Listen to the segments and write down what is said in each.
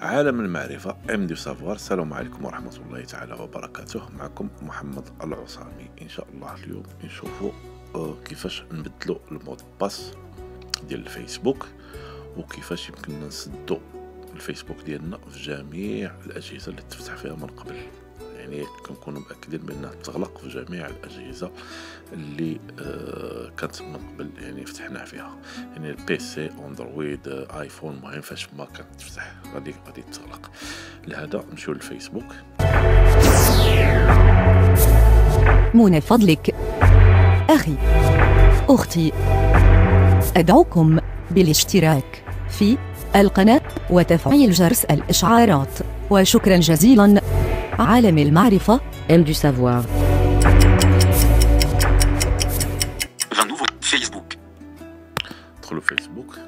عالم المعرفة ام دي سافوار. السلام عليكم ورحمة الله تعالى وبركاته. معكم محمد العصامي. ان شاء الله اليوم نشوفوا كيفاش نبدلوا المود باس ديال الفيسبوك وكيفاش يمكننا نسدوا الفيسبوك ديالنا في جميع الاجهزة اللي تفتح فيها من قبل. يعني كنكونوا مأكدين بأنها تغلق في جميع الأجهزة اللي كانت من قبل يعني فتحناها فيها، يعني البي سي، اندرويد، ايفون، المهم فاش ما كانت تفتح غادي تغلق. لهذا نمشيو للفيسبوك. من فضلك أخي أختي أدعوكم بالاشتراك في القناة وتفعيل جرس الإشعارات، وشكرا جزيلا. عالم المعرفة M du savoir. فيسبوك. ندخلوا فيسبوك.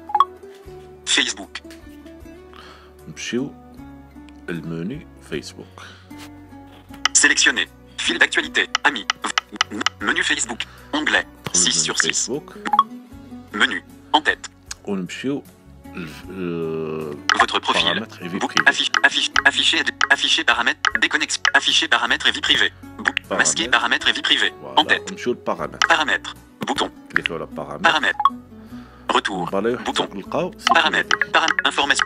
فيسبوك. نمشيو المنيو فيسبوك. Sélectionner. Fil d'actualité. Amis. Menu Facebook. Onglet. 6 sur 6. فيسبوك Menu. En tête. ونمشيو Votre profil. paramètres et vie privée. Afficher paramètres. Déconnexion. Afficher paramètres et vie privée. Masquer paramètres et vie privée. En tête. نمشيو للبارامتر. Paramètres. Bouton. كليكيو على بارامتر. Paramètres. Retour. Bouton. نلقاو Paramètres. Information.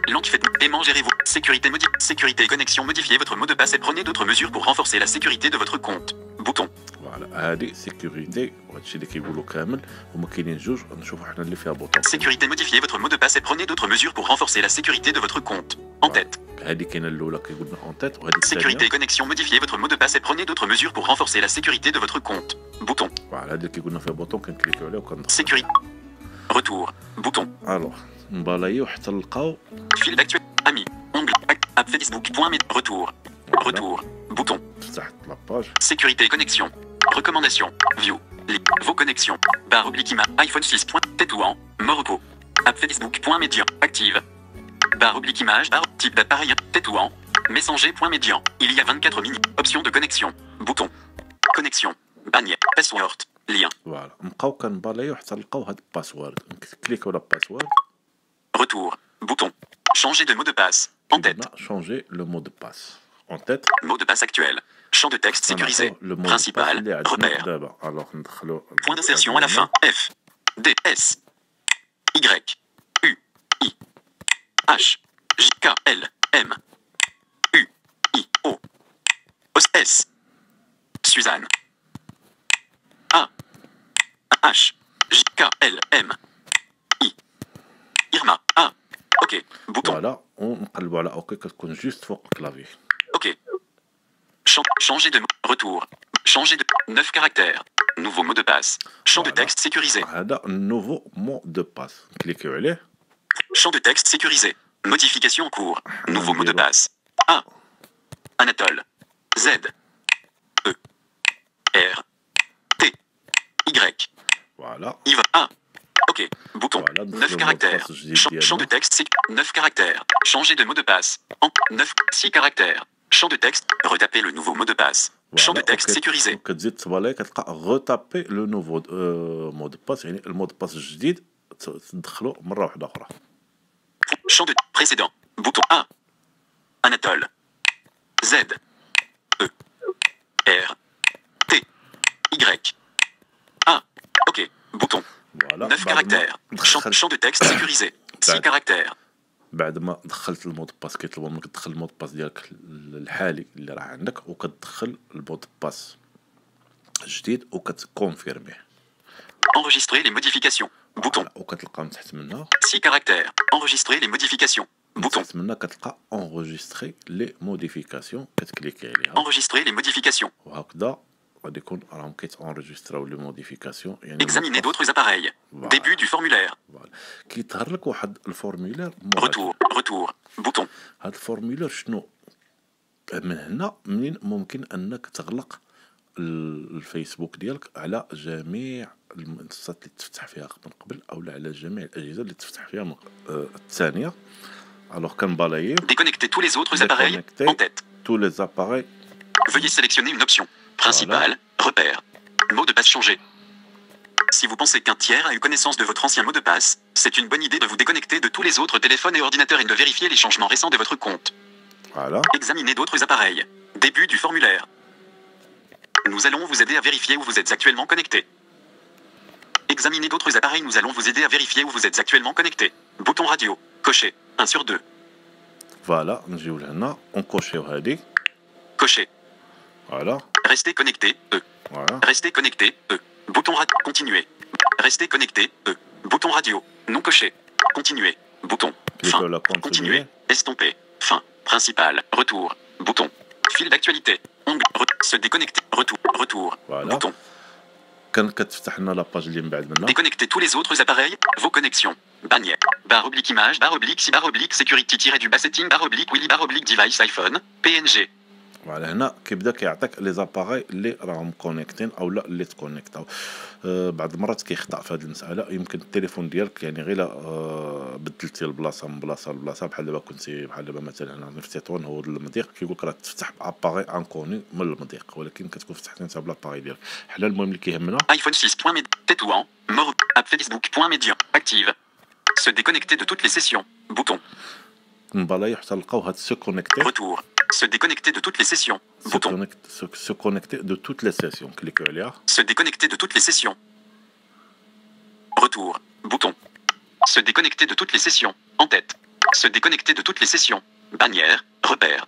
Paiement. Gérez-vous. Sécurité. Sécurité. Connexion. Modifiez votre mot de passe et prenez d'autres mesures pour renforcer la sécurité de votre compte. Bouton. فوالا هادي سيكوريتي، وهادشي اللي كيقولوا كامل هما كاينين جوج. نشوفوا حنا اللي فيها بوطون. Sécurité. Modifiez votre mot de passe et prenez d'autres mesures pour renforcer la sécurité de votre compte. En tête. هادي كاينه الاولى كيقول لنا اون تيت، وهادي Sécurité. الثانيه Connexion. Modifiez votre mot de passe et prenez d'autres mesures pour renforcer la sécurité de votre compte. Bouton. فوالا هادي اللي كيقول لنا فيها بوطون كنكليكيو عليه وكندخل. Sécurité. Retour. Bouton. الوغ نبالايو حتى نلقاو Fil d'actualité. Amis. Onglet. App Facebook. Retour. Retour. Bouton. فتحت لاباج. Sécurité. Connexion. Recommandations. View. Vos connexions. Barre oblique iPhone 6. Tétouan. Morocco. App Facebook. Médian. Active. Barre oblique image. Barre. Type d'appareil. Tétouan. Messenger. Médian. Il y a 24 mini. Options de connexion. Bouton. Connexion. Bannière. Password. Lien. فوالا نبقاو كنبالايو حتى نلقاو هاد الباسورد. نكليكيو على الباسورد. Retour. Bouton. Changer de mot de passe. En tête. changer le mot de passe. En tête. Mot de passe actuel. Champ de texte sécurisé. Principal. Repère. Alors ندخلو. Point d'insertion à la fin. F. D. S. Y. U. I. H. J. K. L. M. U. I. O. S. Suzanne. A. H. J. K. L. M. I. Irma. A. OK. Bouton. فوالا ونقلبوا على اوكي كتكون جوست فوق الكلافي. OK. Changer de mot. Retour. Changer de 9 caractères. Nouveau mot de passe. Champ de texte sécurisé. هذا nouveau mot de passe. نكليكيو عليه. Champ de texte sécurisé. Modification en cours. Nouveau mot de passe. A. Anatole. Z. E. R. T. Y. فوالا Yves. A. OK. Bouton. Voilà, 9 caractères. Champ de texte. 9 caractères. Changer de mot de passe. En 9. 6 caractères. Champ de texte. Retaper le nouveau mot de passe. Champ de texte sécurisé. كتزيد تبالاي كتلقى غوتابي لو نوفو مود دو باس، يعني المود دو باس الجديد تدخلو مره واحده اخرى. Champ de précédent. Bouton A. Anatole. Z. E. R. T. Y. A. OK. Bouton. فوالا 9 caractères. Champ de texte sécurisé. 6 caractères. بعد ما دخلت المود باس كيطلبوا منك تدخل المود باس ديالك الحالي اللي راه عندك، وكتدخل المود باس الجديد وكتكونفيرميه. Enregistrer les modifications. Bouton. وكتلقى من تحت منها 6 caractères. Enregistrer les modifications. Bouton. تحت منها كتلقى انغوجيستري لي موديفيكاسيون، كتكليكي عليها Enregistrer les modifications. وهكذا غادي يكون راهم كيتانجستراو لي موديفيكاسيون. يعني Examiner d'autres appareils. Début du formulaire. فوالا كيظهر لك واحد الفورمولير. Retour. Bouton. هاد الفورمولير شنو من هنا منين ممكن انك تغلق الفيسبوك ديالك على جميع المنصات اللي تفتح فيها من قبل، او على جميع الاجهزه اللي تفتح فيها الثانيه. الوغ كنبالايو. Déconnecter tous les autres appareils. En tête. tous les appareils. Veuillez sélectionner une option. Principal. Repère. Mot de passe changé. Si vous pensez qu'un tiers a eu connaissance de votre ancien mot de passe, c'est une bonne idée de vous déconnecter de tous les autres téléphones et ordinateurs et de vérifier les changements récents de votre compte. Voilà. Examinez d'autres appareils. Début du formulaire. Nous allons vous aider à vérifier où vous êtes actuellement connecté. Examinez d'autres appareils. Nous allons vous aider à vérifier où vous êtes actuellement connecté. Bouton radio. Coché. 1 sur 2. فوالا نجيو لهنا ونكوشيو هادي. Coché. فوالا. Restez connecté. فوالا. Restez connecté. Bouton radio. Continuer. Restez connecté. Bouton radio. Non coché. Continuer. Bouton. كليكو Fin. على Continuer. كونتينيي. Estomper. Fin. Principal. Retour. Bouton. Fil d'actualité. Onglet. Se déconnecter. Retour. Retour. Voilà. Bouton. كان كتفتح لنا لاباج اللي من بعد منها. Déconnecter tous les autres appareils. Vos connexions. Bannière. Barre oblique image. Barre oblique si barre oblique sécurité tiré du bas setting. Barre oblique Willy. Barre oblique device iPhone. PNG. فوالا هنا كيبدا كيعطيك لي زاباغاي اللي راهم كونيكتين او لا اللي تكونيكتاو. بعض المرات كيخطا في هذه المساله. يمكن التليفون ديالك يعني غير بدلتي البلاصه من بلاصه لبلاصه بحال دابا كنتي بحال دابا مثلا في تطوان هو المضيق كيقول لك راه تفتح اباغي انكوني من المضيق ولكن كتكون فتحتي انت بلاباغي ديالك. حنا المهم اللي كيهمنا iPhone 6. Tétouan. Mort. App Facebook. Média. Active. Se déconnecter de toutes les sessions. Bouton. نبالاي حتى نلقاو هاد سو كونيكتي. Retour. Se déconnecter de toutes les sessions. Bouton. Se connecter de toutes les sessions. كليكو عليها. Se déconnecter de toutes les sessions. Retour. Bouton. Se déconnecter de toutes les sessions. En tête. Se déconnecter de toutes les sessions. Bannière. Repère.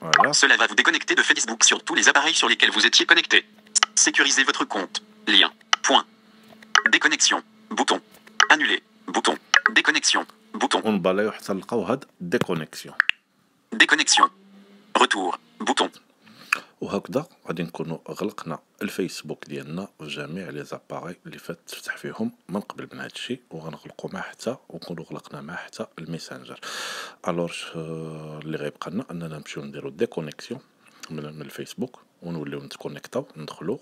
Voilà. Cela va vous déconnecter de Facebook sur tous les appareils sur lesquels vous étiez connecté. Sécurisez votre compte. Lien. Point. Déconnexion. Bouton. Annuler. Bouton. Déconnexion. Bouton. ونبالايو حتى نلقاو هاد ديكونيكسيون. Déconnexion. Retour. Bouton. وهكذا غادي نكونوا غلقنا الفيسبوك ديالنا في جميع لي زاباغي اللي فات تفتح فيهم من قبل من هذا الشيء وغنغلقوا معاه حتى ونكونوا غلقنا معاه حتى الميسنجر. الوغ اللي غيبقى لنا اننا نمشيو نديرو ديكونيكسيون من الفيسبوك ونوليو نتكونيكطاو ندخلوا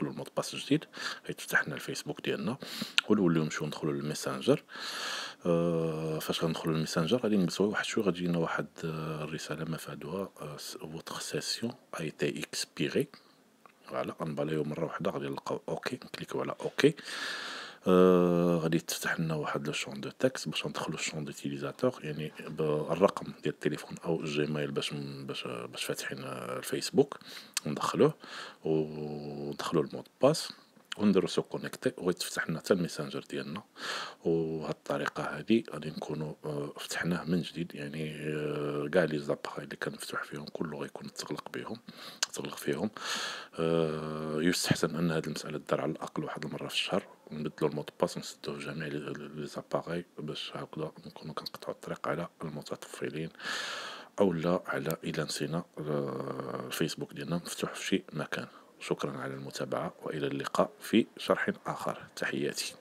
المود باس جديد غيتفتح لنا الفيسبوك ديالنا ونوليو نمشيو ندخلوا للميسنجر. فاش غندخلوا للميسنجر غادي نجلسوا واحد شويه غادي يجينا واحد الرساله مفادها فوتر سيسيون اي تي اكسبيري. فوالا غنبالايو مره واحده غادي نلقاو اوكي نكليكيو على اوكي. غادي تفتح لنا واحد لو شون دو تكست باش ندخلوا الشون دوتيليزاتور يعني بالرقم ديال التليفون او الجيميل باش فاتحين الفيسبوك ندخلوه وندخلوا المود باس ونديرو سو كونيكتي وغيتفتح لنا حتى الميسنجر ديالنا. وهاد الطريقه هذه غادي نكونوا فتحناه من جديد يعني كاع لي زاباغي اللي كان مفتوح فيهم كله غيكون تغلق فيهم. يستحسن ان هذه المساله تدار على الاقل واحد المره في الشهر ونبدلوا المود باس ونسدوه في جميع لي زاباغي باش هكذا نكونوا كنقطعوا الطريق على المتطفلين او لا على الا نسينا الفيسبوك ديالنا مفتوح في شي مكان. شكرا على المتابعة وإلى اللقاء في شرح آخر. تحياتي.